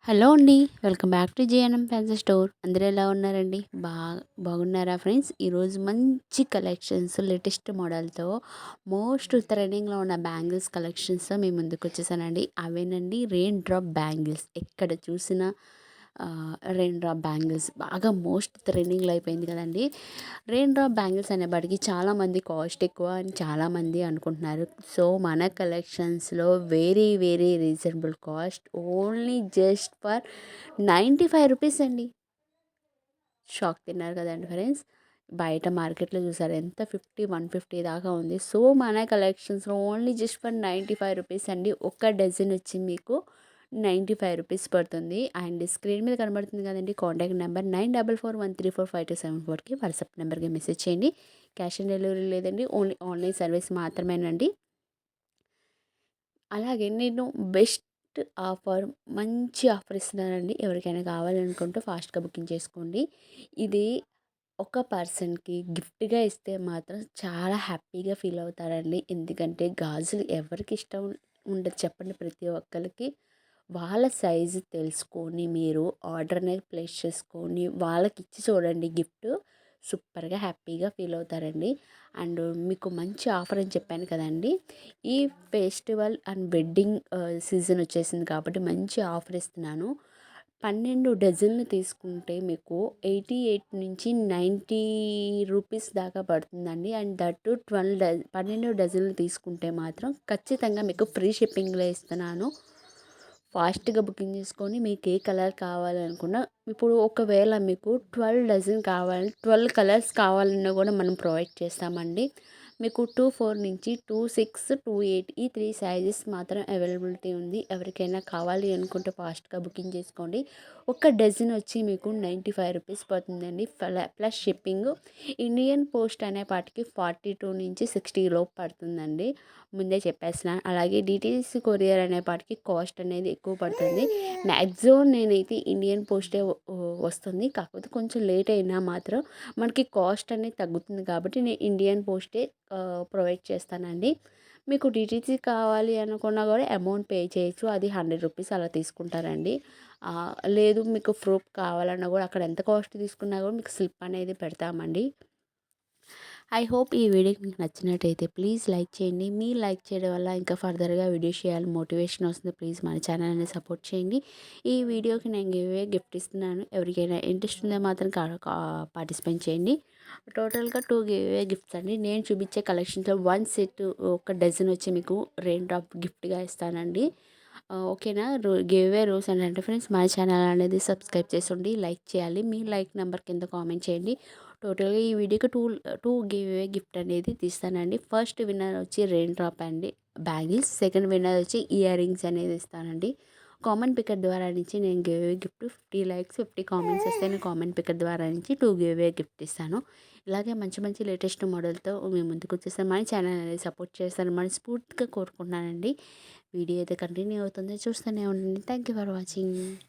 Hello అండి. Welcome back to GNM fancy store. అందరూ ఎలా ఉన్నారండి? బాగున్నారా ఫ్రెండ్స్? ఈరోజు మంచి కలెక్షన్స్ లేటెస్ట్ మోడల్‌తో మోస్ట్ ట్రెండింగ్‌లో ఉన్న బ్యాంగిల్స్ కలెక్షన్స్‌తో మీ ముందుకు వచ్చేసానండి. అవేనండి రెయిన్ డ్రాప్ బ్యాంగిల్స్. ఎక్కడ చూసినా రెయిన్ డ్రాప్ బ్యాంగిల్స్ బాగా మోస్ట్ ట్రెండింగ్‌లో అయిపోయింది కదండీ! రెయిన్ డ్రాప్ బ్యాంగిల్స్ అనేప్పటికి చాలామంది కాస్ట్ ఎక్కువ అని చాలామంది అనుకుంటున్నారు. సో మన కలెక్షన్స్‌లో very very reasonable cost only just for రూ. 95 అండి. షాక్ తిన్నారు కదండీ ఫ్రెండ్స్. బయట మార్కెట్‌లో చూసారు ఎంత 50, 150 దాకా ఉంది. సో మన కలెక్షన్స్‌లో ఓన్లీ జస్ట్ ఫర్ రూ. 95 అండి. ఒక డజన్ వచ్చి మీకు రూ. 95 పడుతుంది. అండ్ స్క్రీన్ మీద కనబడుతుంది కదండీ కాంటాక్ట్ నెంబర్ 9441345274కి వాట్సాప్ నెంబర్‌కి మెసేజ్ చేయండి. క్యాష్ ఆన్ డెలివరీ లేదండి. ఓన్లీ ఆన్లైన్ సర్వీస్ మాత్రమేనండి. అలాగే నేను బెస్ట్ ఆఫర్ మంచి ఆఫర్ ఇస్తున్నానండి. ఎవరికైనా కావాలనుకుంటే ఫాస్ట్‌గా బుకింగ్ చేసుకోండి. ఇది ఒక పర్సన్‌కి గిఫ్ట్‌గా ఇస్తే మాత్రం చాలా హ్యాపీగా ఫీల్ అవుతారండి. ఎందుకంటే గాజులు ఎవరికి ఇష్టం ఉండదు చెప్పండి ప్రతి ఒక్కళ్ళకి. వాళ్ళ సైజు తెలుసుకొని మీరు ఆర్డర్ అనేది ప్లేస్ చేసుకొని వాళ్ళకిచ్చి చూడండి గిఫ్ట్. సూపర్‌గా హ్యాపీగా ఫీల్ అవుతారండి. అండ్ మీకు మంచి ఆఫర్ అని చెప్పాను కదండీ! ఈ ఫెస్టివల్ అండ్ వెడ్డింగ్ సీజన్ వచ్చేసింది కాబట్టి మంచి ఆఫర్ ఇస్తున్నాను. 12 డజన్లు తీసుకుంటే మీకు 88 నుంచి 90 రూపీస్ దాకా పడుతుందండి. అండ్ దట్ టు 12 డజన్లు తీసుకుంటే మాత్రం ఖచ్చితంగా మీకు ఫ్రీ షిప్పింగ్‌లో ఇస్తున్నాను. ఫాస్ట్‌గా బుకింగ్ చేసుకొని మీకు ఏ కలర్ కావాలనుకున్నా ఇప్పుడు ఒకవేళ మీకు 12 డజన్ కావాలి 12 కలర్స్ కావాలన్నా కూడా మనం ప్రొవైడ్ చేస్తామండి. మీకు 24 నుంచి 26, 28 ఈ 3 సైజెస్ మాత్రం అవైలబిలిటీ ఉంది. ఎవరికైనా కావాలి అనుకుంటే ఫాస్ట్‌గా బుకింగ్ చేసుకోండి. ఒక డజన్ వచ్చి మీకు రూ. 95 పడుతుందండి. Plus shipping. ఇండియన్ పోస్ట్ అనేపాటికి 42 నుంచి 60 లోపు పడుతుందండి. ముందే చెప్పేస్తున్నాను. అలాగే డీటీడీసీ కొరియర్ అనేపాటికి కాస్ట్ అనేది ఎక్కువ పడుతుంది. మ్యాక్సిమం నేనైతే ఇండియన్ పోస్టే వస్తుంది. కాకపోతే కొంచెం లేట్ అయినా మాత్రం మనకి కాస్ట్ అనేది తగ్గుతుంది కాబట్టి నేను ఇండియన్ పోస్టే ప్రొవైడ్ చేస్తానండి. మీకు డీటీసీ కావాలి అనుకున్నా కూడా అమౌంట్ పే చేయొచ్చు. అది రూ. 100 అలా తీసుకుంటారండి. లేదు మీకు ప్రూఫ్ కావాలన్నా కూడా అక్కడ ఎంత కాస్ట్ తీసుకున్నా కూడా మీకు స్లిప్ అనేది పెడతామండి. ఐ హోప్ ఈ వీడియోకి మీకు నచ్చినట్టయితే ప్లీజ్ లైక్ చేయండి. మీరు లైక్ చేయడం వల్ల ఇంకా ఫర్దర్గా వీడియో చేయాలి మోటివేషన్ వస్తుంది. ప్లీజ్ మన ఛానల్ అనేది సపోర్ట్ చేయండి. ఈ వీడియోకి నేను గిఫ్ట్ ఇస్తున్నాను. ఎవరికైనా ఇంట్రెస్ట్ ఉంటే మాత్రం పార్టిసిపేట్ చేయండి. టోటల్గా 2 గిఫ్ట్స్ అండి. నేను చూపించే కలెక్షన్స్లో 1 సెట్ ఒక డజన్ వచ్చి మీకు రెయిన్ డ్రాప్ గిఫ్ట్గా ఇస్తానండి. ఓకేనా. రూల్స్ ఏంటంటే ఫ్రెండ్స్ మన ఛానల్ అనేది సబ్స్క్రైబ్ చేసి లైక్ చేయాలి. మీ లైక్ నెంబర్ కింద కామెంట్ చేయండి. టోటల్గా ఈ వీడియోకి టూ గిఫ్ట్ అనేది తీస్తానండి. ఫస్ట్ విన్నర్ వచ్చి రెయిన్ డ్రాప్ అండి బ్యాంగిల్స్. సెకండ్ విన్నర్ వచ్చి ఇయర్ రింగ్స్ అనేది ఇస్తానండి. కామెంట్ పికర్ ద్వారా నుంచి నేను గిఫ్ట్ 50 లైక్స్ 50 కామెంట్స్ వస్తే నేను కామెంట్ పికర్ ద్వారా నుంచి 2 గిఫ్ట్ ఇస్తాను. ఇలాగే మంచి మంచి లేటెస్ట్ మోడల్తో మేము ముందుకు వచ్చేస్తాను. మన ఛానల్ అనేది సపోర్ట్ చేస్తాను మనస్ఫూర్తిగా కోరుకుంటున్నానండి. వీడియో అయితే కంటిన్యూ అవుతుంది. చూస్తూనే ఉండండి. Thank you for watching.